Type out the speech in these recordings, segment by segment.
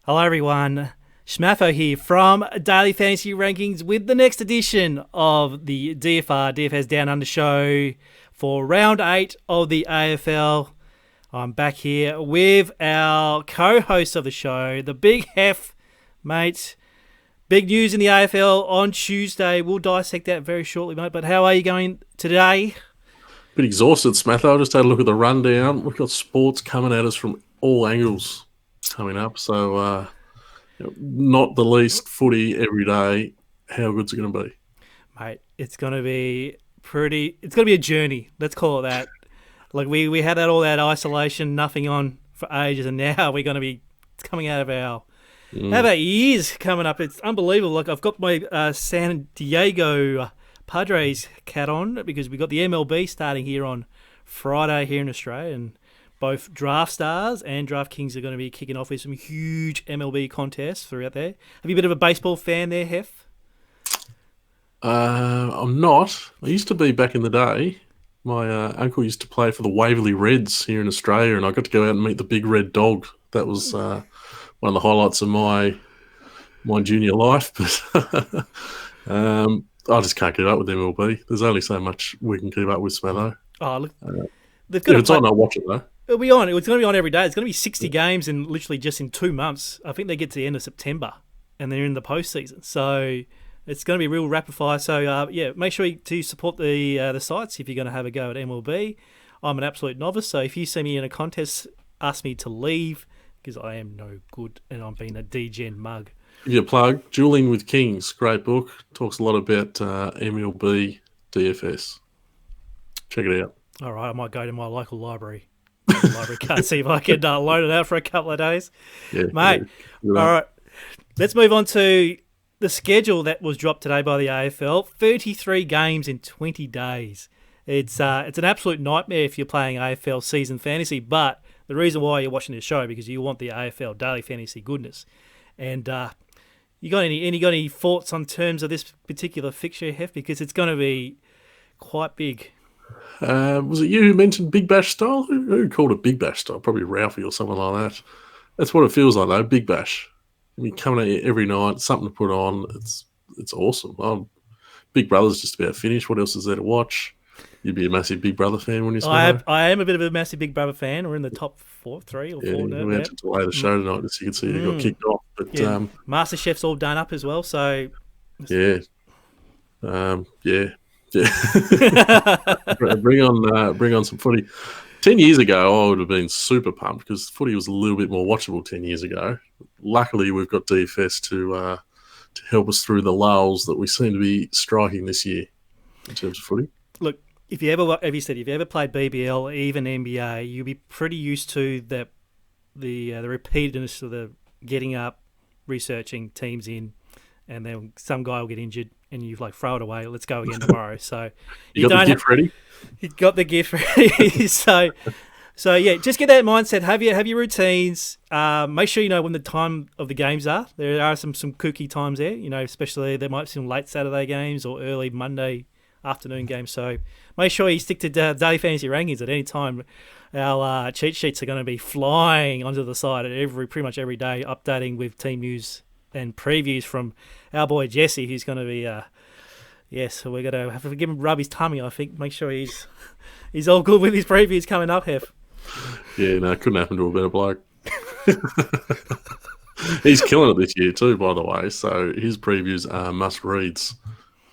Hello everyone, Smatho here from Daily Fantasy Rankings with the next edition of the DFS Down Under show for round 8 of the AFL. I'm back here with our co-host of the show, the Big Hef, mate. Big news in the AFL on Tuesday. We'll dissect that very shortly, mate. But how are you going today? Bit exhausted, Smatho. I just had a look at the rundown. We've got sports coming at us from all angles coming up. So, not the least footy every day. How good's it going to be? Mate, it's going to be it's going to be a journey. Let's call it that. Like we had all that isolation, nothing on for ages, and now we're going to be coming out of our years coming up. It's unbelievable. Like I've got my San Diego Padres cat on because we got the MLB starting here on Friday here in Australia, and both Draftstars and DraftKings are going to be kicking off with some huge MLB contests throughout there. Have you a bit of a baseball fan there, Hef? I'm not. I used to be back in the day. My uncle used to play for the Waverley Reds here in Australia, and I got to go out and meet the big red dog. That was one of the highlights of my junior life. But I just can't keep up with MLB. There's only so much we can keep up with, Smatho. Oh, look. If it's on, I'll watch it, though. It'll be on. It's going to be on every day. It's going to be 60 games in literally just in 2 months. I think they get to the end of September, and they're in the postseason. So it's going to be real rapid fire. So, make sure to support the sites if you're going to have a go at MLB. I'm an absolute novice, so if you see me in a contest, ask me to leave because I am no good and I'm being a degen mug. Give you a plug. Dueling with Kings, great book. Talks a lot about MLB DFS. Check it out. All right, I might go to my local library. Can't see if I can load it out for a couple of days. Yeah, mate. Yeah. All right, let's move on to the schedule that was dropped today by the AFL. 33 games in 20 days. It's an absolute nightmare if you're playing AFL season fantasy, but the reason why you're watching this show because you want the AFL daily fantasy goodness. And you got any thoughts on terms of this particular fixture, Hef? Because it's going to be quite big. Was it you who mentioned Big Bash style? Who called it Big Bash style? Probably Ralphie or someone like that. That's what it feels like, though. Big Bash. I mean, coming at you every night, something to put on. It's awesome. Big Brother's just about finished. What else is there to watch? You'd be a massive Big Brother fan when you start. I am a bit of a massive Big Brother fan. We're in the top 3 or 4 now. We had to delay the show tonight just so you can see who got kicked off. But MasterChef's all done up as well. So yeah. Bring on some footy. 10 years ago, I would have been super pumped because footy was a little bit more watchable 10 years ago. Luckily, we've got DFS to help us through the lulls that we seem to be striking this year in terms of footy. Look, if you ever played BBL or even NBA, you'll be pretty used to the repeatedness of the getting up, researching teams in, and then some guy will get injured and you throw it away. Let's go again tomorrow. So you got the gift ready. You got the gift ready. so yeah, just get that mindset. Have your routines. Make sure you know when the time of the games are. There are some kooky times there. Especially there might be some late Saturday games or early Monday afternoon games. So make sure you stick to daily fantasy rankings at any time. Our cheat sheets are going to be flying onto the side pretty much every day, updating with team news and previews from our boy Jesse, who's going to be so we're going to have to give him rub his tummy, I think. Make sure he's all good with his previews coming up, Hef. Yeah, no, it couldn't happen to a better bloke. He's killing it this year too, by the way. So his previews are must-reads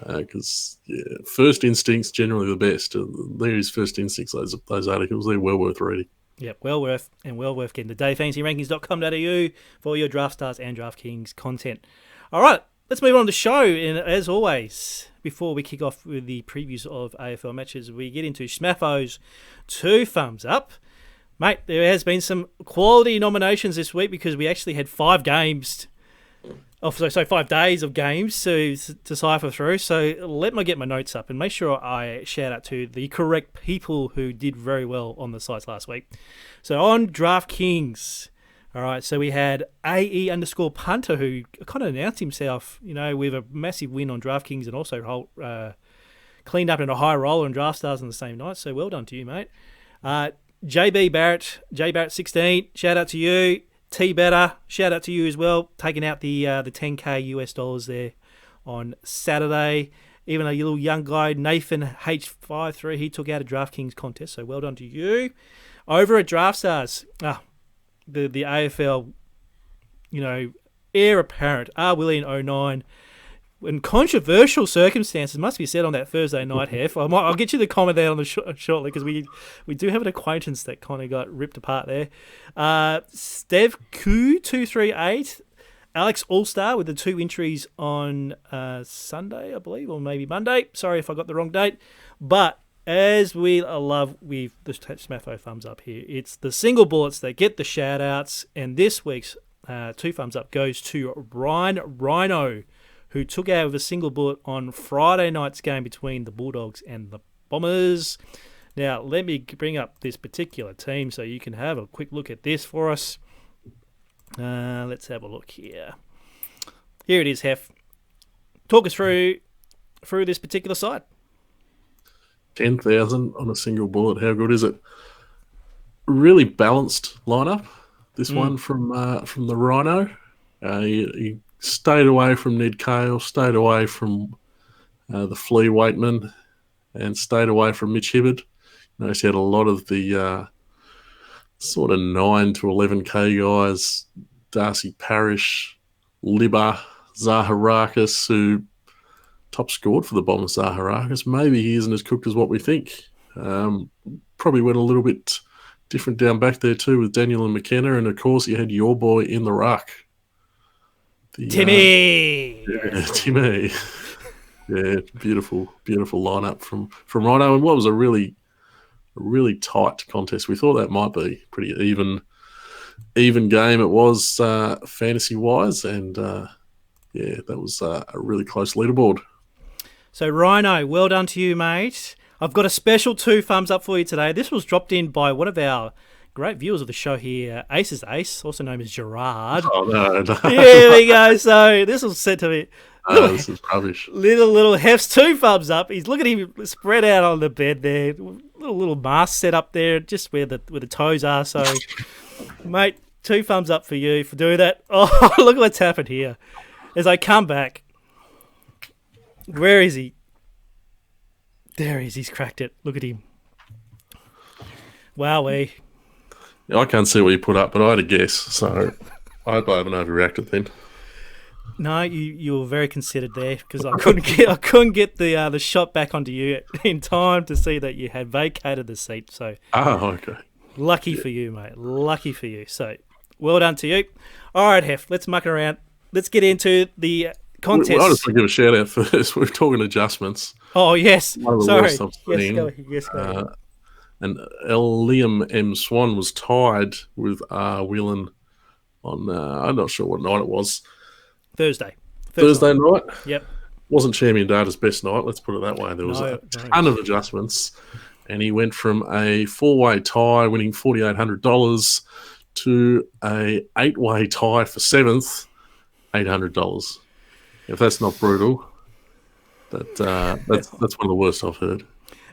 because first instincts generally the best. They're his first instincts, those articles. They're well worth reading. Yep, well worth getting to dayfantasyrankings.com.au for all your Draftstars and DraftKings content. All right, let's move on to the show. And as always, before we kick off with the previews of AFL matches, we get into Smatho's 2 thumbs up. Mate, there has been some quality nominations this week because we actually had 5 games. 5 days of games to cipher through. So let me get my notes up and make sure I shout out to the correct people who did very well on the sites last week. So on DraftKings, all right, so we had AE_punter who kind of announced himself, with a massive win on DraftKings and also cleaned up in a high roller on Draftstars on the same night. So well done to you, mate. JB Barrett, J Barrett 16, shout out to you. T-Better, shout out to you as well, taking out the $10K US dollars there on Saturday. Even a little young guy, Nathan H53, he took out a DraftKings contest, so well done to you. Over at Draftstars, the AFL, heir apparent, Willie 09, in controversial circumstances, must be said on that Thursday night, Hef. I'll get you the comment there on the shortly, because we do have an acquaintance that kind of got ripped apart there. Stev Q238, Alex All-Star with the 2 entries on Sunday, I believe, or maybe Monday. Sorry if I got the wrong date. But as we love with the Smatho thumbs up here, it's the single bullets that get the shout-outs, and this week's 2 thumbs up goes to Ryan Rhino, who took out with a single bullet on Friday night's game between the Bulldogs and the Bombers. Now, let me bring up this particular team so you can have a quick look at this for us. Let's have a look here. Here it is, Hef. Talk us through this particular side. 10,000 on a single bullet. How good is it? Really balanced lineup. This one from the Rhino. He stayed away from Ned Cale, stayed away from the Flea Waitman, and stayed away from Mitch Hibbard. Notice he had a lot of the sort of 9 to 11K guys, Darcy Parish, Libba, Zaharakis, who top scored for the Bombers. Zaharakis, maybe he isn't as cooked as what we think. Probably went a little bit different down back there too with Daniel and McKenna, and of course you had your boy in the ruck. Timmy! Timmy. Yeah, beautiful lineup from Rhino, and what was a really tight contest. We thought that might be pretty even game. It was fantasy wise, and that was a really close leaderboard. So Rhino, well done to you, mate. I've got a special 2 thumbs up for you today. This was dropped in by one of our great viewers of the show here, Ace's Ace, also known as Gerard. Oh no! Here we go. So this was sent to me. This is rubbish. Little Hef's 2 thumbs up. He's looking at him spread out on the bed there. Little mask set up there, just where the toes are. So, mate, 2 thumbs up for you for doing that. Oh, look at what's happened here. As I come back, where is he? There he is. He's cracked it. Look at him. Wowee. I can't see what you put up, but I had a guess, so I hope I haven't overreacted then. No, you were very considered there, because I couldn't get the shot back onto you in time to see that you had vacated the seat. So, okay. Lucky for you, mate. Lucky for you. So, well done to you. All right, Hef, let's muck it around. Let's get into the contest. I just want to give a shout out first. We're talking adjustments. Oh yes, sorry. Yes, go. And Liam M. Swan was tied with Whelan on, I'm not sure what night it was. Thursday night? Yep. Wasn't Champion Data's best night, let's put it that way. There was a ton of adjustments. And he went from a 4-way tie winning $4,800 to a 8-way tie for 7th, $800. If that's not brutal, that's one of the worst I've heard.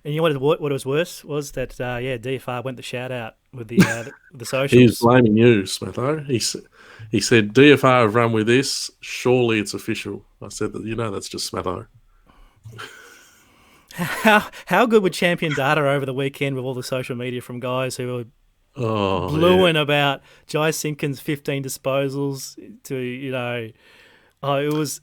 And you know what was worse was that DFR went the shout out with the socials. He's blaming you, Smatho. He said DFR have run with this. Surely it's official. I said that that's just Smatho. How good were Champion Data over the weekend with all the social media from guys who were bluing about Jai Simpkins' 15 disposals to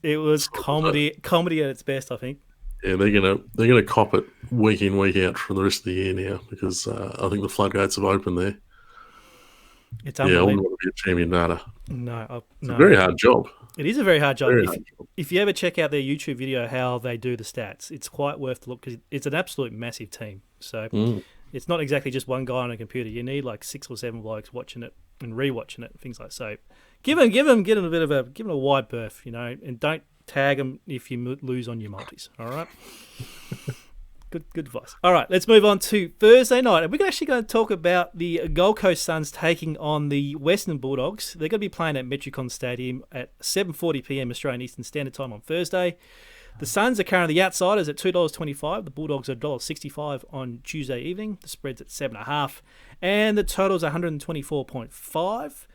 it was comedy at its best, I think. Yeah, they're gonna cop it week in, week out for the rest of the year now, because I think the floodgates have opened there. It's unbelievable. I wouldn't want to be a Champion Data. No, it's a very hard job. It is a very hard job. If you ever check out their YouTube video how they do the stats, it's quite worth the look, because it's an absolute massive team. So it's not exactly just one guy on a computer. You need like 6 or 7 blokes watching it and rewatching it, things like so. Give him a wide berth, and don't tag them if you lose on your multis. All right. Good advice. All right, let's move on to Thursday night. And we're actually going to talk about the Gold Coast Suns taking on the Western Bulldogs. They're going to be playing at Metricon Stadium at 7:40 p.m. Australian Eastern Standard Time on Thursday. The Suns are currently outsiders at $2.25. The Bulldogs are $1.65 on Tuesday evening. The spread's at 7.5. And the total's 124.5.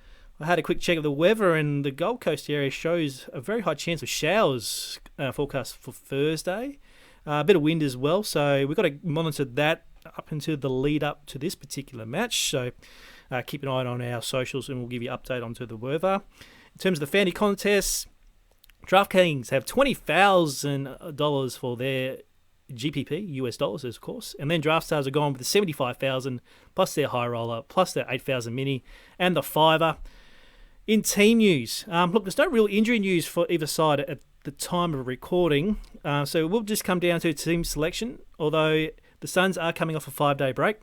I had a quick check of the weather, and the Gold Coast area shows a very high chance of showers forecast for Thursday. A bit of wind as well, so we've got to monitor that up until the lead up to this particular match. So keep an eye on our socials, and we'll give you an update onto the weather. In terms of the fantasy contests, DraftKings have $20,000 for their GPP, US dollars, of course. And then Draftstars are gone with the $75,000 plus their high roller, plus their 8,000 mini, and the fiver. In team news, look, there's no real injury news for either side at the time of recording. So we'll just come down to team selection, although the Suns are coming off a 5-day break.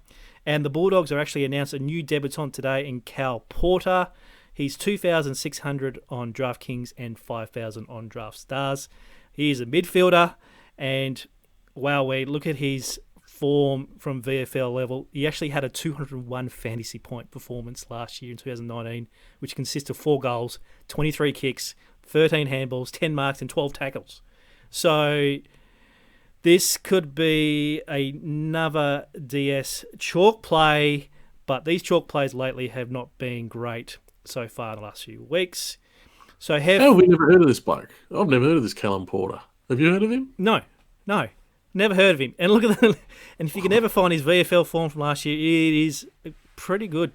And the Bulldogs are actually announced a new debutant today in Cal Porter. He's 2,600 on DraftKings and 5,000 on DraftStars. He is a midfielder, and wow, we look at his form from VFL level. He actually had a 201 fantasy point performance last year in 2019, which consists of 4 goals, 23 kicks, 13 handballs, 10 marks, and 12 tackles. So this could be another DS chalk play, but these chalk plays lately have not been great so far in the last few weeks. So How have we never heard of this bloke? I've never heard of this Callum Porter. Have you heard of him? No. Never heard of him. And look at that. And if you can never find his VFL form from last year, it is pretty good.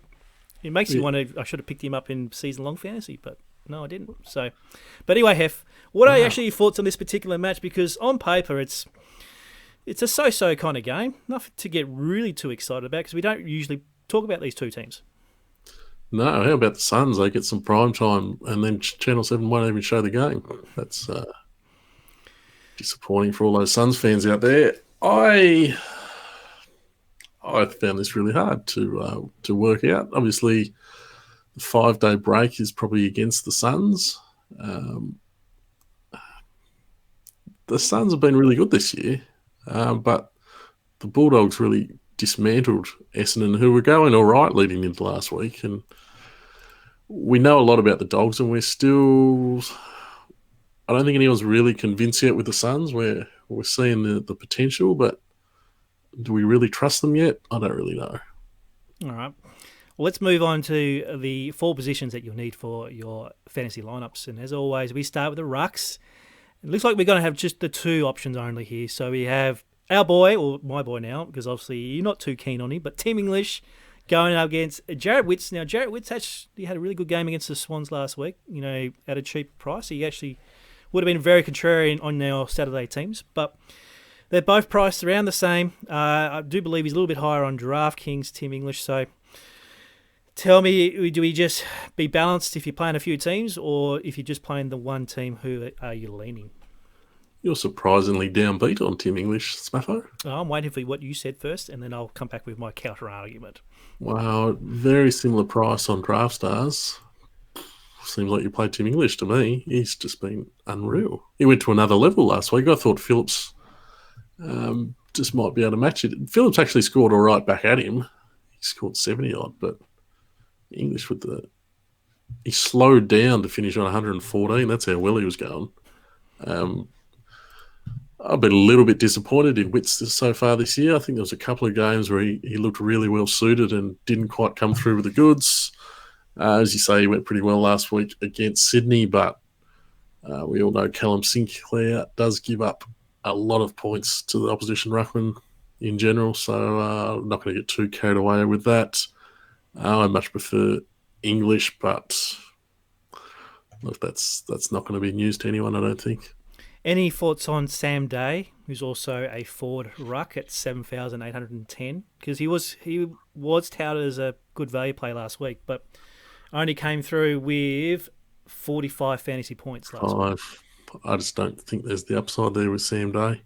It makes you wonder, I should have picked him up in season-long fantasy, but no, I didn't. So, but anyway, Hef, what are actually your thoughts on this particular match? Because on paper, it's a so-so kind of game. Nothing to get really too excited about, because we don't usually talk about these two teams. No, how about the Suns? They get some prime time, and then Channel 7 won't even show the game. That's disappointing for all those Suns fans out there. I found this really hard to work out. Obviously, the 5-day break is probably against the Suns. The Suns have been really good this year, but the Bulldogs really dismantled Essendon, who were going all right leading into last week. And we know a lot about the Dogs, and we're still... I don't think anyone's really convinced yet with the Suns. We're seeing the potential, but do we really trust them yet? I don't really know. All right. Well, let's move on to the 4 positions that you'll need for your fantasy lineups. And as always, we start with the rucks. It looks like we're going to have just the 2 options only here. So we have our boy, or my boy now, because obviously you're not too keen on him, but Tim English going up against Jared Witts. Now, Jared Witts actually had a really good game against the Swans last week, at a cheap price. He actually would have been very contrarian on our Saturday teams, but they're both priced around the same. I do believe he's a little bit higher on DraftKings, Tim English. So tell me, do we just be balanced if you're playing a few teams, or if you're just playing the one team, who are you leaning? You're surprisingly downbeat on Tim English, Smatho. I'm waiting for what you said first, and then I'll come back with my counter argument. Wow, very similar price on Draftstars. Seems like you played Tim English to me. He's just been unreal. He went to another level last week. I thought Phillips just might be able to match it. Phillips actually scored all right back at him. He scored 70-odd, but English he slowed down to finish on 114. That's how well he was going. I've been a little bit disappointed in Witts so far this year. I think there was a couple of games where he looked really well suited and didn't quite come through with the goods. As you say, he went pretty well last week against Sydney, but we all know Callum Sinclair does give up a lot of points to the opposition ruckman in general, so I'm not going to get too carried away with that. I much prefer English, but look, that's not going to be news to anyone, I don't think. Any thoughts on Sam Day, who's also a forward ruck at 7,810? Because he was touted as a good value play last week, but only came through with 45 fantasy points last week. I just don't think there's the upside there with Sam Day.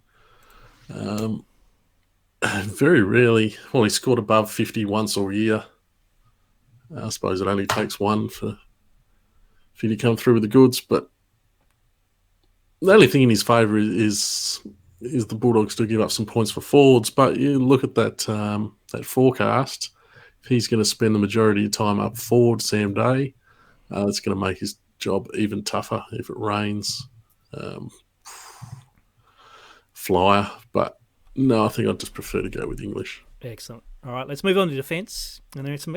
Very rarely, he scored above 50 once all year. I suppose it only takes one for you to come through with the goods, but the only thing in his favour is the Bulldogs do give up some points for forwards, but you look at that forecast. If he's going to spend the majority of time up forward, Sam Day, that's going to make his job even tougher if it rains. Flyer, but no, I think I'd just prefer to go with English. Excellent. All right, let's move on to defence. And there's some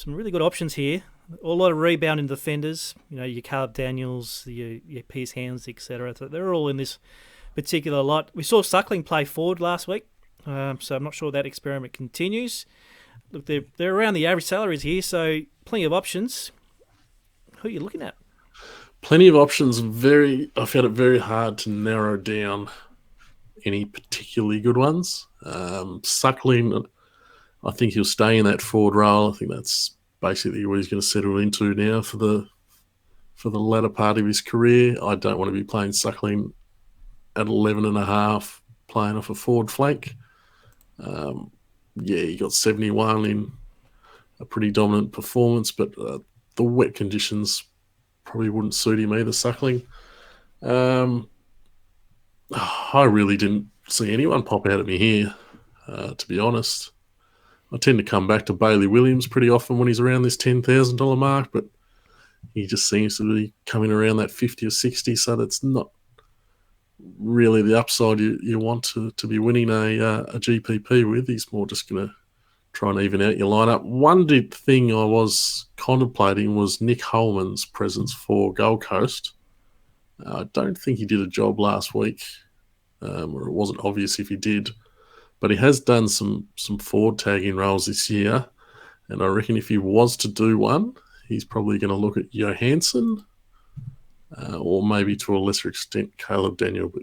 really good options here. A lot of rebounding defenders. Your Caleb Daniels, your Pierce Hands, etc. So they're all in this particular lot. We saw Suckling play forward last week, so I'm not sure that experiment continues. Look, they're around the average salaries here, so plenty of options. Who are you looking at? Plenty of options. I found it very hard to narrow down any particularly good ones. Suckling, I think he'll stay in that forward role. I think that's basically what he's going to settle into now for the latter part of his career. I don't want to be playing Suckling at 11.5, playing off a forward flank. He got 71 in a pretty dominant performance, but the wet conditions probably wouldn't suit him either, Suckling. I really didn't see anyone pop out at me here, to be honest. I tend to come back to Bailey Williams pretty often when he's around this $10,000 mark, but he just seems to be coming around that 50 or 60, so that's not really the upside you want to be winning a GPP with. He's more just going to try and even out your lineup. One thing I was contemplating was Nick Holman's presence for Gold Coast. I don't think he did a job last week, or it wasn't obvious if he did, but he has done some forward tagging roles this year, and I reckon if he was to do one, he's probably going to look at Johansson, or maybe to a lesser extent Caleb Daniel. But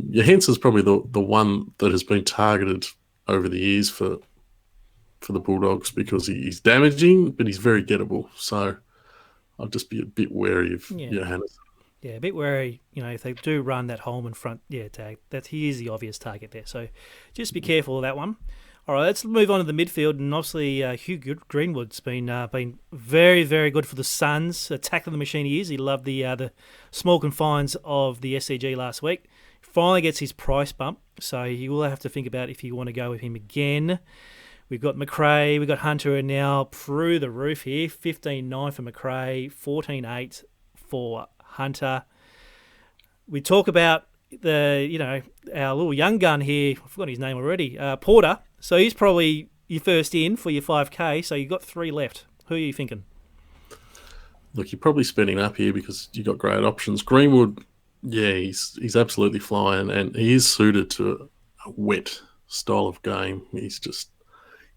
Johansson's probably the one that has been targeted over the years for the Bulldogs because he's damaging, but he's very gettable. So I'll just be a bit wary of Johansson. Yeah, a bit wary, if they do run that Holman front tag, he is the obvious target there. So just be careful of that one. All right, let's move on to the midfield. And obviously, Hugh Greenwood's been very, very good for the Suns. Tackling the machine he is. He loved the small confines of the SCG last week. Finally gets his price bump, so you will have to think about if you want to go with him again. We've got McRae, we've got Hunter, and now through the roof here. 15.9 for McRae, 14.8 for Hunter. We talk about our little young gun here. I've forgotten his name already. Porter. So he's probably your first in for your 5K. So you've got 3 left. Who are you thinking? Look, you're probably spending up here because you've got great options. Greenwood, he's absolutely flying, and he is suited to a wet style of game. He's just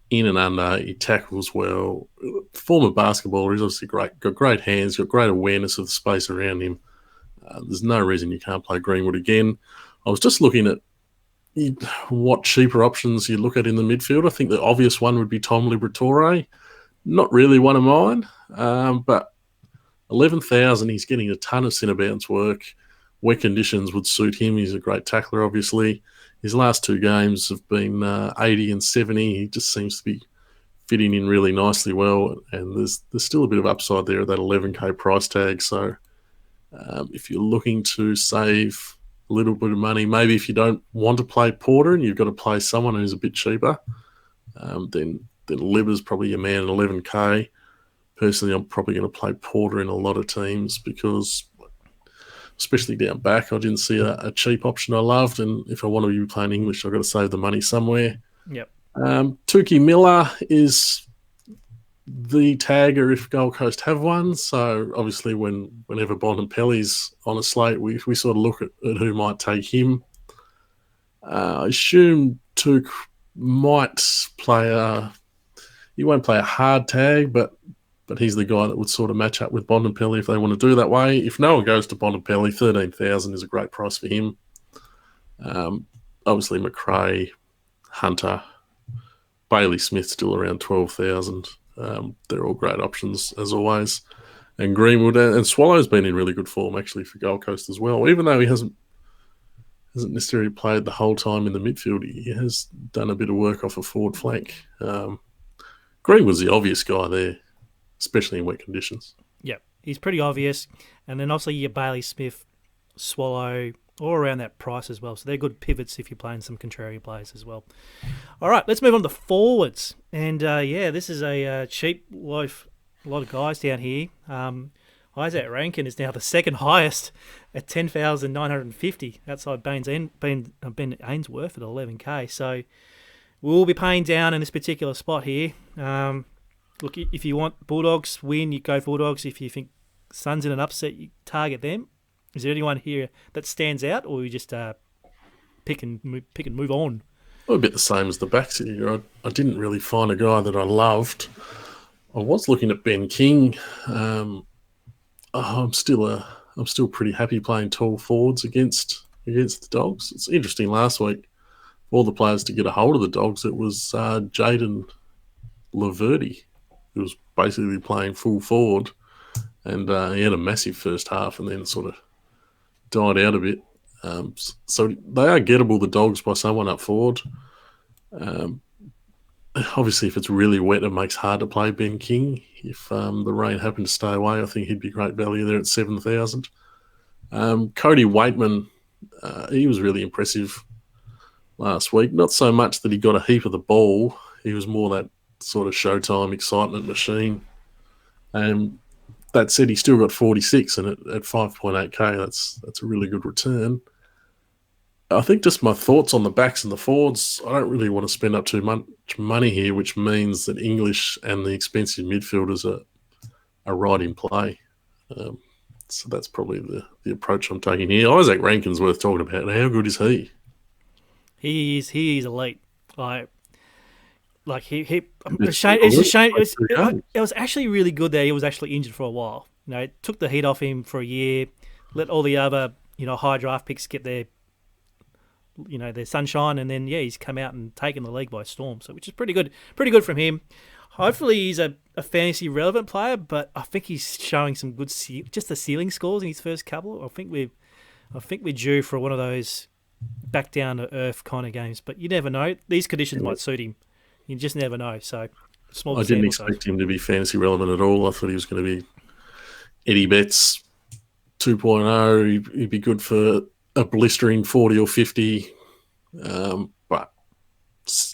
in and under. He tackles well. Former basketballer, he's obviously great. Got great hands. Got great awareness of the space around him. There's no reason you can't play Greenwood again. I was just looking at what cheaper options you look at in the midfield. I think the obvious one would be Tom Liberatore. Not really one of mine, but 11,000, he's getting a ton of centre bounce work. Wet conditions would suit him. He's a great tackler, obviously. His last 2 games have been 80 and 70. He just seems to be fitting in really nicely well, and there's still a bit of upside there at that 11K price tag. So if you're looking to save a little bit of money, maybe if you don't want to play Porter and you've got to play someone who's a bit cheaper, then Libba's probably your man at 11K. Personally, I'm probably going to play Porter in a lot of teams because, especially down back, I didn't see a cheap option I loved, and if I want to be playing English, I've got to save the money somewhere. Yep. Tukey Miller is the tagger if Gold Coast have one. So obviously whenever Bontempelli's on a slate, we sort of look at who might take him. I assume Tuk might play he won't play a hard tag, but he's the guy that would sort of match up with Bontempelli if they want to do that way. If no one goes to Bontempelli, 13,000 is a great price for him. Obviously McRae, Hunter, Bailey Smith still around 12,000. They're all great options as always. And Greenwood and Swallow's been in really good form actually for Gold Coast as well. Even though he hasn't necessarily played the whole time in the midfield, he has done a bit of work off a forward flank. Greenwood's the obvious guy there, especially in wet conditions. Yep, he's pretty obvious. And then obviously your Bailey Smith, Swallow, all around that price as well. So they're good pivots if you're playing some contrarian players as well. All right, let's move on to forwards. And this is a cheap loaf. A lot of guys down here. Isaac Rankin is now the second highest at 10,950 outside Ben Ainsworth at 11K. So we'll be paying down in this particular spot here. Look, if you want Bulldogs win, you go Bulldogs. If you think Suns in an upset, you target them. Is there anyone here that stands out, or you just pick and move on? Well, a bit the same as the backs here. I didn't really find a guy that I loved. I was looking at Ben King. I'm still pretty happy playing tall forwards against the Dogs. It's interesting. Last week, all the players to get a hold of the Dogs, it was Jaden Laverty, who was basically playing full forward, and he had a massive first half, and then sort of died out a bit. So they are gettable, the Dogs, by someone up forward. Obviously, if it's really wet, it makes it hard to play Ben King. If the rain happened to stay away, I think he'd be great value there at 7,000. Cody Waitman, he was really impressive last week. Not so much that he got a heap of the ball. He was more that sort of Showtime excitement machine. That said, he still got 46, and at 5.8k, that's a really good return. I think just my thoughts on the backs and the forwards, I don't really want to spend up too much money here, which means that English and the expensive midfielders are right in play. So that's probably the approach I'm taking here. Isaac Rankin's worth talking about. How good is he? He is elite. It's a shame. It was actually really good that he was actually injured for a while. It took the heat off him for a year. Let all the other high draft picks get their sunshine, and then he's come out and taken the league by storm. So which is pretty good from him. Hopefully he's a fantasy relevant player, but I think he's showing some good just the ceiling scores in his first couple. I think we're due for one of those back down to earth kind of games, but you never know. These conditions might suit him. You just never know. So small. I didn't expect him to be fantasy relevant at all. I thought he was going to be Eddie Betts 2.0. He'd be good for a blistering 40 or 50, but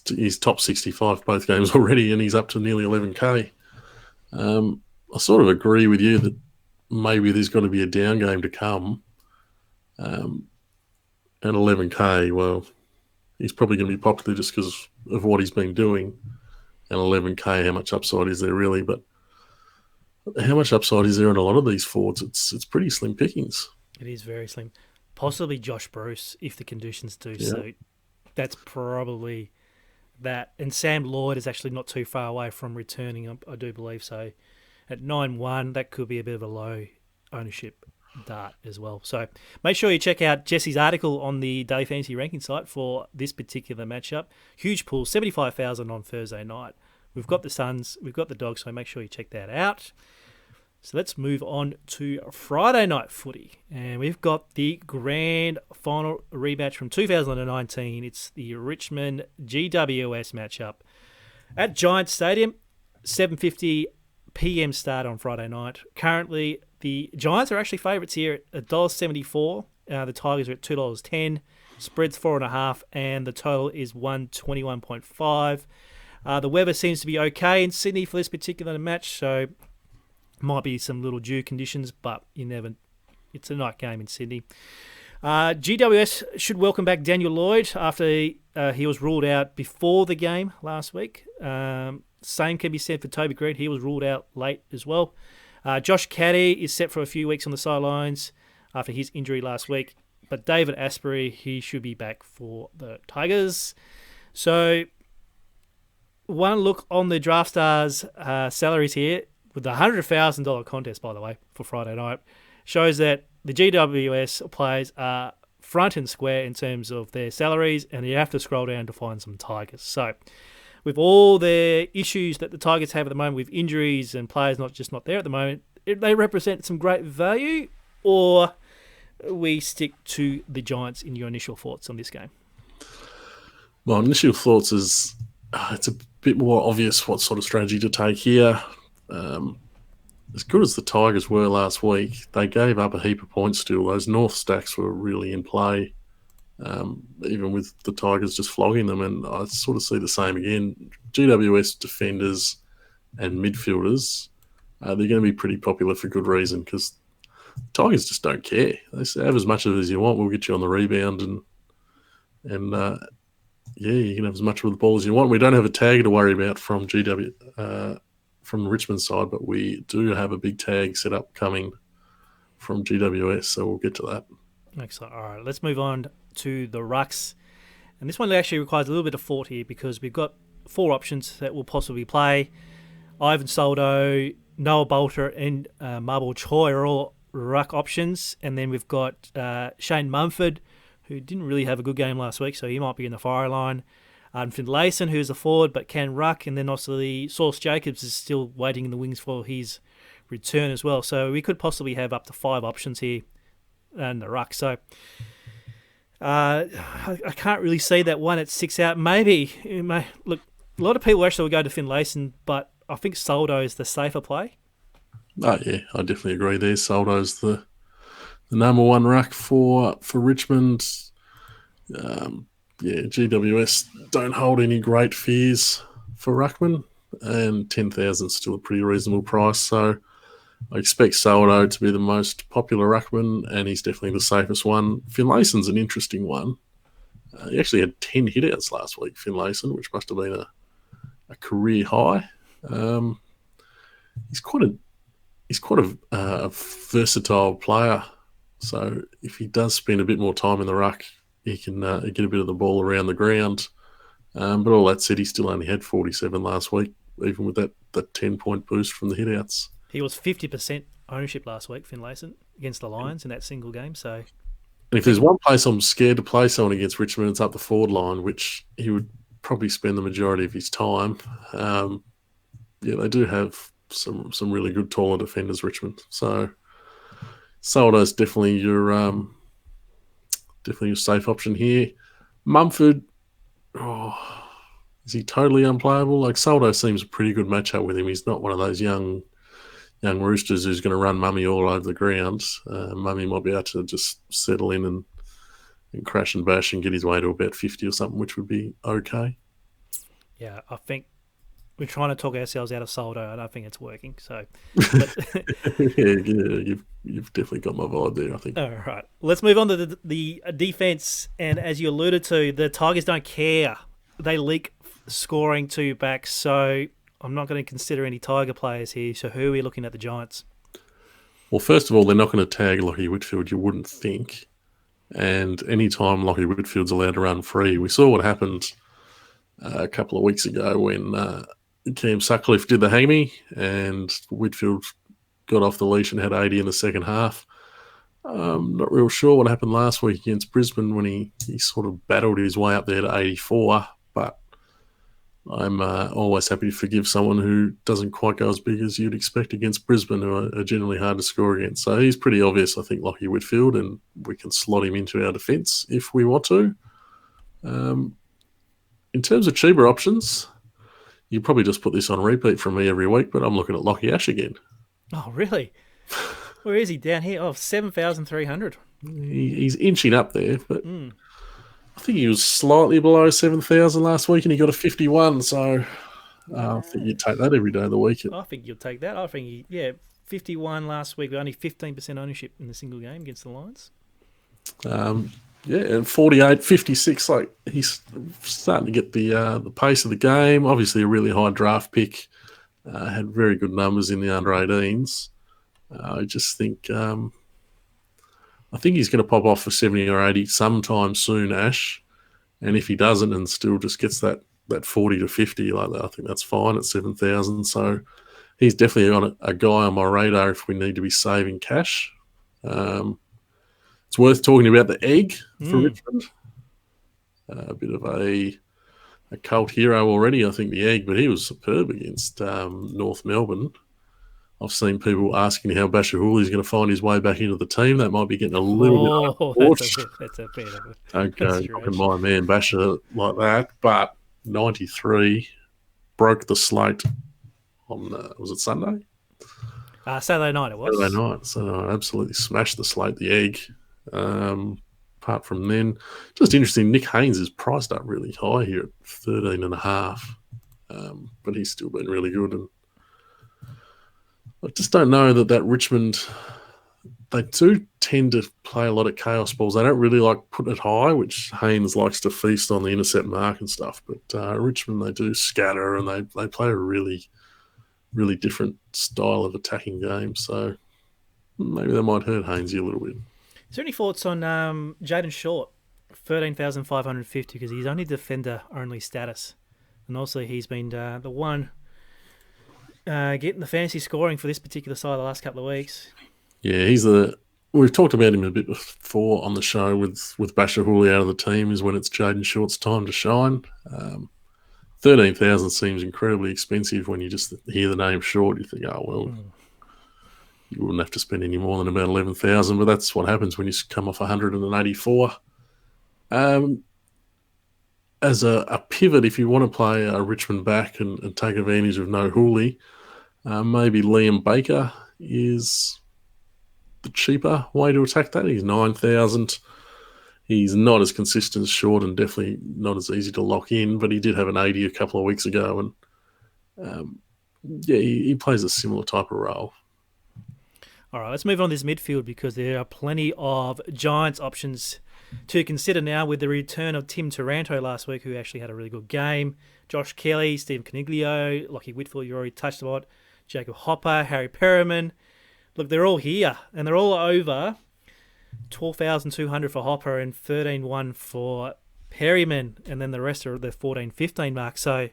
he's top 65 both games already, and he's up to nearly 11k. I sort of agree with you that maybe there's got to be a down game to come. And 11k, well, he's probably going to be popular just because of what he's been doing. And 11k, how much upside is there really? But how much upside is there in a lot of these forwards? It's pretty slim pickings. It is very slim. Possibly Josh Bruce, if the conditions do suit. That's probably that. And Sam Lloyd is actually not too far away from returning, I do believe so. At 9-1, that could be a bit of a low ownership dart as well. So make sure you check out Jesse's article on the Daily Fantasy Ranking site for this particular matchup. Huge pool, 75,000 on Thursday night. We've got the Suns, we've got the Dogs, so make sure you check that out. So let's move on to Friday night footy. And we've got the grand final rematch from 2019. It's the Richmond GWS matchup at Giants Stadium, 7:50 p.m. start on Friday night. Currently, the Giants are actually favourites here at $1.74. The Tigers are at $2.10. Spread's 4.5, and the total is 121.5. The weather seems to be okay in Sydney for this particular match, so might be some little dew conditions, but it's a night game in Sydney. GWS should welcome back Daniel Lloyd after he was ruled out before the game last week. Same can be said for Toby Green. He was ruled out late as well. Josh Caddy is set for a few weeks on the sidelines after his injury last week. But David Asprey, he should be back for the Tigers. So one look on the Draftstars salaries here, with the $100,000 contest, by the way, for Friday night, shows that the GWS players are front and square in terms of their salaries, and you have to scroll down to find some Tigers. So with all the issues that the Tigers have at the moment with injuries and players not there at the moment, they represent some great value, or we stick to the Giants in your initial thoughts on this game? My initial thoughts is it's a bit more obvious what sort of strategy to take here. As good as the Tigers were last week, they gave up a heap of points still. Those North stacks were really in play, even with the Tigers just flogging them, and I sort of see the same again. GWS defenders and midfielders, they're going to be pretty popular for good reason, because Tigers just don't care. They say, have as much of it as you want, we'll get you on the rebound, and you can have as much of the ball as you want. We don't have a tag to worry about from GWS from the Richmond side, but we do have a big tag set up coming from GWS, so we'll get to that. Excellent. All right, let's move on to the rucks. And this one actually requires a little bit of thought here because we've got 4 options that will possibly play. Ivan Soldo, Noah Bolter, and Marble Choi are all ruck options. And then we've got Shane Mumford, who didn't really have a good game last week, so he might be in the fire line. Finlayson, who's a forward but can ruck. And then also the Sauce Jacobs is still waiting in the wings for his return as well. So we could possibly have up to 5 options here in the ruck. So I can't really see that one at 6 out. Maybe, look, a lot of people actually will go to Finlayson, but I think Soldo is the safer play. Oh, yeah, I definitely agree there. Soldo's the number 1 ruck for Richmond. GWS don't hold any great fears for ruckman, and 10,000 is still a pretty reasonable price. So I expect Soldo to be the most popular ruckman, and he's definitely the safest one. Finlayson's an interesting one. He actually had 10 hitouts last week, Finlayson, which must have been a career high. He's quite a versatile player. So if he does spend a bit more time in the ruck, he can get a bit of the ball around the ground. But all that said, he still only had 47 last week, even with that 10-point boost from the hitouts. He was 50% ownership last week, Finlayson, against the Lions in that single game. So, and if there's one place I'm scared to play someone against Richmond, it's up the forward line, which he would probably spend the majority of his time. They do have some really good taller defenders, Richmond. So Soldo's definitely your safe option here. Mumford, is he totally unplayable? Like, Soldo seems a pretty good matchup with him. He's not one of those young roosters who's going to run Mummy all over the ground. Mummy might be able to just settle in and crash and bash and get his way to about 50 or something, which would be okay. Yeah, I think we're trying to talk ourselves out of Soldo. I don't think it's working. So, you've definitely got my vibe there, I think. All right, let's move on to the defense. And as you alluded to, the Tigers don't care. They leak scoring to back. So I'm not going to consider any Tiger players here. So who are we looking at the Giants? Well, first of all, they're not going to tag Lockie Whitfield, you wouldn't think. And any time Lockie Whitfield's allowed to run free, we saw what happened a couple of weeks ago when Cam Sutcliffe did the hang-me and Whitfield got off the leash and had 80 in the second half. Not real sure what happened last week against Brisbane when he sort of battled his way up there to 84, but I'm always happy to forgive someone who doesn't quite go as big as you'd expect against Brisbane, who are generally hard to score against. So he's pretty obvious, I think, Lockie Whitfield, and we can slot him into our defence if we want to. In terms of cheaper options, you probably just put this on repeat from me every week, but I'm looking at Lockie Ash again. Oh, really? Where is he? Down here? Oh, 7,300. He's inching up there, but I think he was slightly below 7,000 last week and he got a 51, so I think you'd take that every day of the week. I think you'll take that. I think 51 last week, only 15% ownership in the single game against the Lions. And 48, 56, like he's starting to get the pace of the game. Obviously a really high draft pick, had very good numbers in the under 18s. I just think he's going to pop off for 70 or 80 sometime soon, Ash. And if he doesn't and still just gets that 40 to 50 like that, I think that's fine at 7,000. So he's definitely on a guy on my radar if we need to be saving cash. It's worth talking about the egg for Richmond. A bit of a cult hero already, I think, the egg, but he was superb against North Melbourne. I've seen people asking how Bashahuli is going to find his way back into the team. That might be getting a little bit that's a bit of a okay, not my man Basher like that, but 93 broke the slate on, was it Sunday? Saturday night it was. Saturday night. So I absolutely smashed the slate, the egg. Apart from then, just interesting, Nick Haynes is priced up really high here at 13.5, but he's still been really good. And I just don't know that Richmond, they do tend to play a lot of chaos balls. They don't really like putting it high, which Haynes likes to feast on the intercept mark and stuff. But Richmond, they do scatter and they play a really really different style of attacking game. So maybe that might hurt Hainsey a little bit. Is there any thoughts on Jaden Short, 13,550, because he's only defender-only status. And also he's been the one getting the fantasy scoring for this particular side the last couple of weeks. Yeah, we've talked about him a bit before on the show with Basher Hooley out of the team is when it's Jaden Short's time to shine. 13,000 seems incredibly expensive when you just hear the name Short. You think, oh, well, you wouldn't have to spend any more than about 11,000, but that's what happens when you come off 184. As a pivot, if you want to play a Richmond back and take advantage of no Hooley, maybe Liam Baker is the cheaper way to attack that. He's 9,000. He's not as consistent as Short and definitely not as easy to lock in, but he did have an 80 a couple of weeks ago, and he plays a similar type of role. All right, let's move on to this midfield because there are plenty of Giants options to consider now with the return of Tim Taranto last week, who actually had a really good game. Josh Kelly, Steve Coniglio, Lockie Whitfield, you already touched about, Jacob Hopper, Harry Perriman. Look, they're all here, and they're all over 12,200 for Hopper and 13,100 for Perryman, and then the rest are the 14-15 mark. So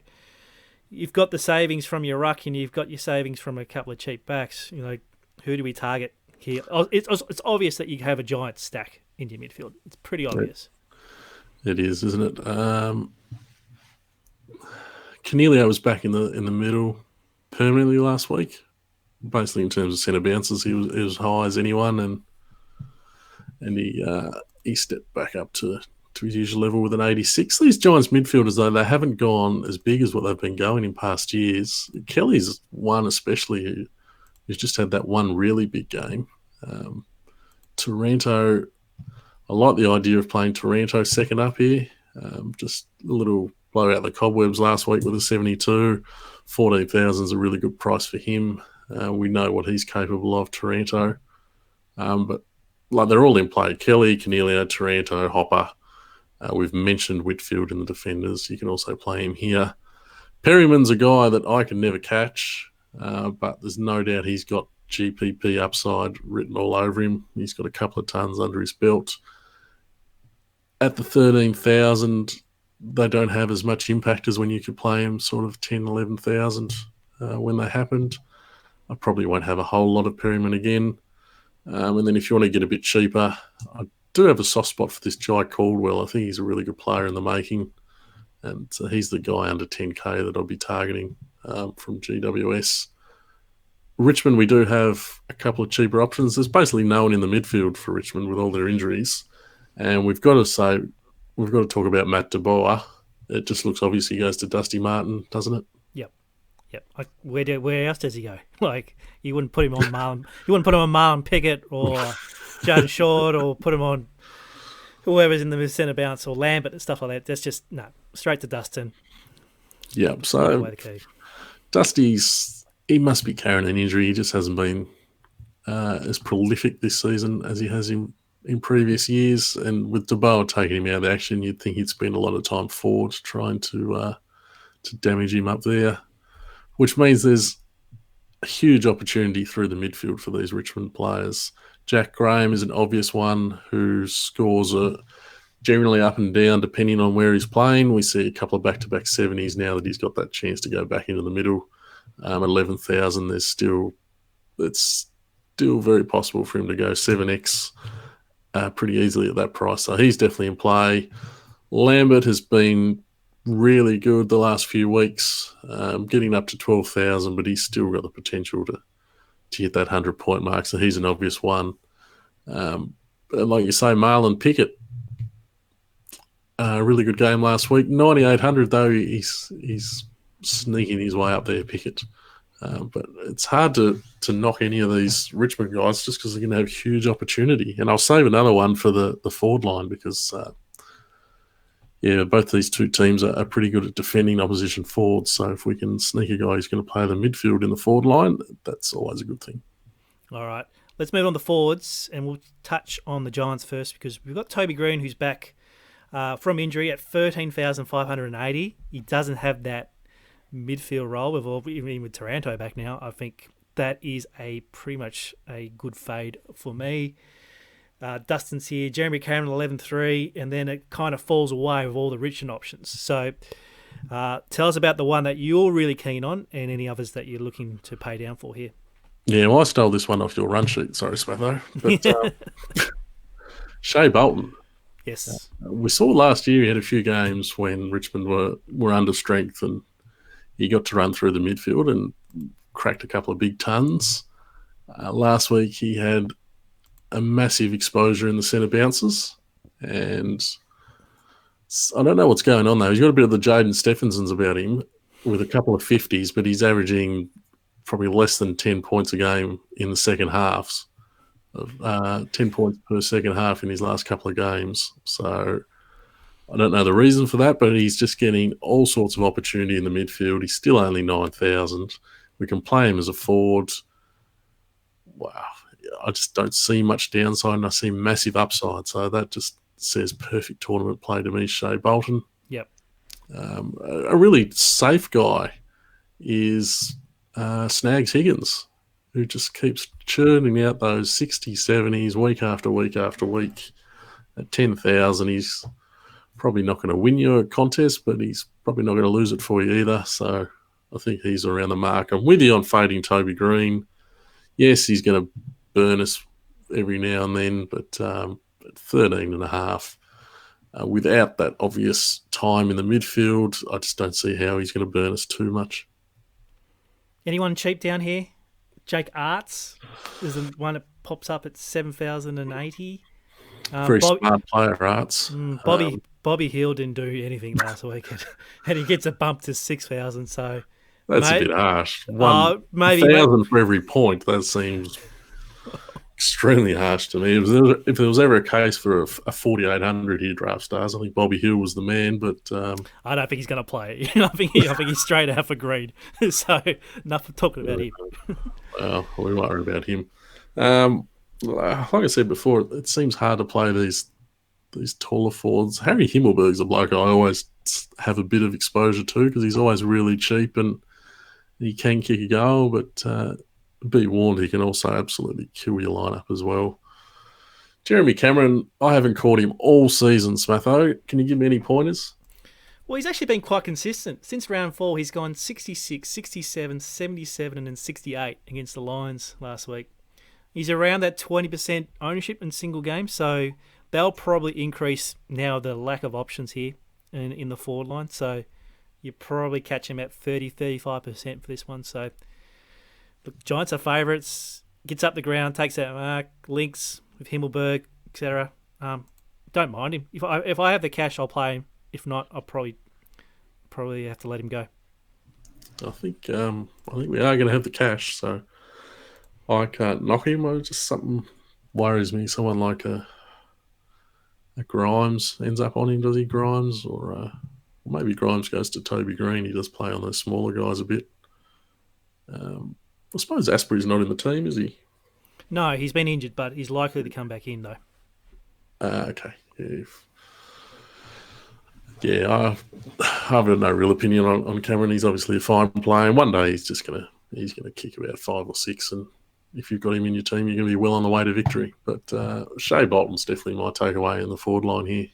you've got the savings from your ruck, and you've got your savings from a couple of cheap backs. You know, who do we target here? It's obvious that you have a giant stack in your midfield. It's pretty obvious. It is, isn't it? Cornelio was back in the middle permanently last week. Basically, in terms of centre bounces, he was as high as anyone, and he stepped back up to his usual level with an 86. These Giants midfielders, though, they haven't gone as big as what they've been going in past years. Kelly's one especially who's just had that one really big game. Taranto, I like the idea of playing Taranto second up here. Just a little blow out the cobwebs last week with a 72. 14,000 is a really good price for him. We know what he's capable of, Taranto. But like they're all in play. Kelly, Cornelio, Taranto, Hopper. We've mentioned Whitfield in the defenders. You can also play him here. Perryman's a guy that I can never catch, but there's no doubt he's got GPP upside written all over him. He's got a couple of tons under his belt. At the 13,000, they don't have as much impact as when you could play him sort of 10, 11,000 when they happened. I probably won't have a whole lot of Perryman again. And then if you want to get a bit cheaper, I do have a soft spot for this Jai Caldwell. I think he's a really good player in the making. And he's the guy under 10K that I'll be targeting from GWS. Richmond, we do have a couple of cheaper options. There's basically no one in the midfield for Richmond with all their injuries. And we've got to talk about Matt DeBoer. It just looks obvious he goes to Dusty Martin, doesn't it? Yep. Where else does he go? Like you wouldn't put him on Marlon. You wouldn't put him on Marlon Pickett or Jaden Short, or put him on whoever's in the centre bounce or Lambert and stuff like that. That's just straight to Dustin. Yep. So he must be carrying an injury. He just hasn't been as prolific this season as he has in previous years. And with DeBoer taking him out of action, you'd think he'd spend a lot of time forward trying to damage him up there, which means there's a huge opportunity through the midfield for these Richmond players. Jack Graham is an obvious one whose scores are generally up and down depending on where he's playing. We see a couple of back-to-back 70s now that he's got that chance to go back into the middle. 11,000, it's still very possible for him to go 7x pretty easily at that price. So he's definitely in play. Lambert has been really good the last few weeks, getting up to 12,000, but he's still got the potential to hit that 100-point mark. So he's an obvious one. Like you say, Marlon Pickett, a really good game last week. 9,800 though, he's sneaking his way up there, Pickett. But it's hard to knock any of these Richmond guys just because they're going to have huge opportunity. And I'll save another one for the forward line because, both these two teams are pretty good at defending opposition forwards. So if we can sneak a guy who's going to play the midfield in the forward line, that's always a good thing. All right. Let's move on to forwards, and we'll touch on the Giants first because we've got Toby Green, who's back from injury at 13,580. He doesn't have that midfield role, even with Taranto back now, I think that is pretty much a good fade for me. Dustin's here, Jeremy Cameron 11-3, and then it kind of falls away with all the Richmond options. So tell us about the one that you're really keen on and any others that you're looking to pay down for here. Yeah, well, I stole this one off your run sheet. Sorry, Smatho. But Shea Bolton. Yes. We saw last year he had a few games when Richmond were under strength and he got to run through the midfield and cracked a couple of big tons. Last week he had a massive exposure in the centre bounces, and I don't know what's going on though. He's got a bit of the Jaden Stephensons about him with a couple of 50s, but he's averaging probably less than 10 points a game in the second halves. 10 points per second half in his last couple of games. So I don't know the reason for that, but he's just getting all sorts of opportunity in the midfield. He's still only 9,000. We can play him as a forward. Wow. I just don't see much downside and I see massive upside. So that just says perfect tournament play to me, Shea Bolton. Yep. A really safe guy is Snags Higgins, who just keeps churning out those 60s, 70s week after week after week. At 10,000, he's probably not going to win you a contest, but he's probably not going to lose it for you either. So I think he's around the mark. I'm with you on fading Toby Green. Yes, he's going to burn us every now and then, but at 13.5, without that obvious time in the midfield, I just don't see how he's going to burn us too much. Anyone cheap down here? Jake Arts is the one that pops up at 7,080. Very smart player, Arts. Bobby Hill didn't do anything last week, and he gets a bump to 6,000. So that's a bit harsh. Maybe 1,000 for every point. That seems extremely harsh to me. If there was ever a case for a 4,800 here, Draftstars, I think Bobby Hill was the man. But I don't think he's going to play. I think he's straight out for green. So enough talking about him. Well, we worry about him. Like I said before, it seems hard to play these taller forwards. Harry Himmelberg's a bloke I always have a bit of exposure to because he's always really cheap and he can kick a goal, but be warned, he can also absolutely kill your lineup as well. Jeremy Cameron, I haven't caught him all season, Smatho. Can you give me any pointers? Well, he's actually been quite consistent. Since round 4, he's gone 66, 67, 77 and then 68 against the Lions last week. He's around that 20% ownership in single games, so they'll probably increase now the lack of options here in the forward line. So you probably catch him at 30, 35% for this one. So look, Giants are favourites. Gets up the ground, takes that mark, links with Himmelberg, etc. Don't mind him. If I have the cash, I'll play him. If not, I'll probably have to let him go. I think we are going to have the cash, so I can't knock him. Just something worries me. Someone like a Grimes ends up on him, does he? Grimes, or maybe Grimes goes to Toby Green. He does play on those smaller guys a bit. I suppose Asprey's not in the team, is he? No, he's been injured, but he's likely to come back in though. Okay. Yeah, I've got no real opinion on Cameron. He's obviously a fine player. And one day he's gonna kick about 5 or 6, and if you've got him in your team, you're going to be well on the way to victory. But Shea Bolton's definitely my takeaway in the forward line here.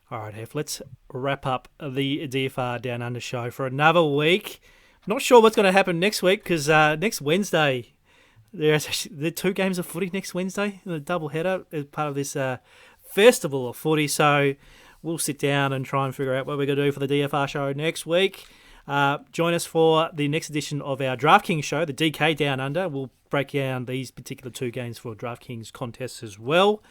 All right, Hef, let's wrap up the DFR Down Under show for another week. Not sure what's going to happen next week because next Wednesday, there are 2 games of footy next Wednesday, a double header as part of this festival of footy. So we'll sit down and try and figure out what we're going to do for the DFR show next week. Join us for the next edition of our DraftKings show, the DK Down Under. We'll break down these particular 2 games for DraftKings contests as well.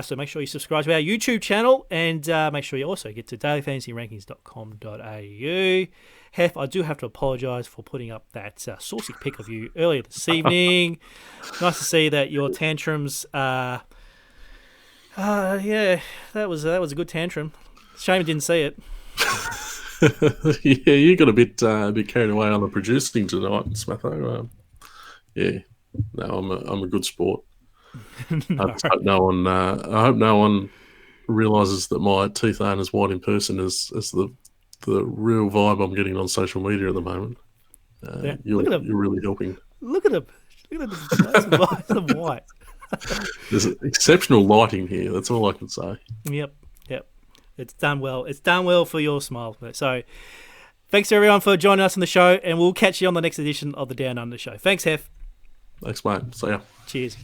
So make sure you subscribe to our YouTube channel and make sure you also get to dailyfantasyrankings.com.au. Hef, I do have to apologise for putting up that saucy pic of you earlier this evening. Nice to see that your tantrums that was a good tantrum. Shame I didn't see it. Yeah, you got a bit carried away on the producing tonight, Smatho. I'm a good sport. No. I hope no one realises that my teeth aren't as white in person as the the real vibe I'm getting on social media at the moment. Yeah. You're really helping. Look at him. Look at him. Nice and white. There's exceptional lighting here. That's all I can say. Yep. It's done well. It's done well for your smile. So, thanks to everyone for joining us on the show, and we'll catch you on the next edition of the Down Under Show. Thanks, Hef. Thanks, mate. See ya. Cheers.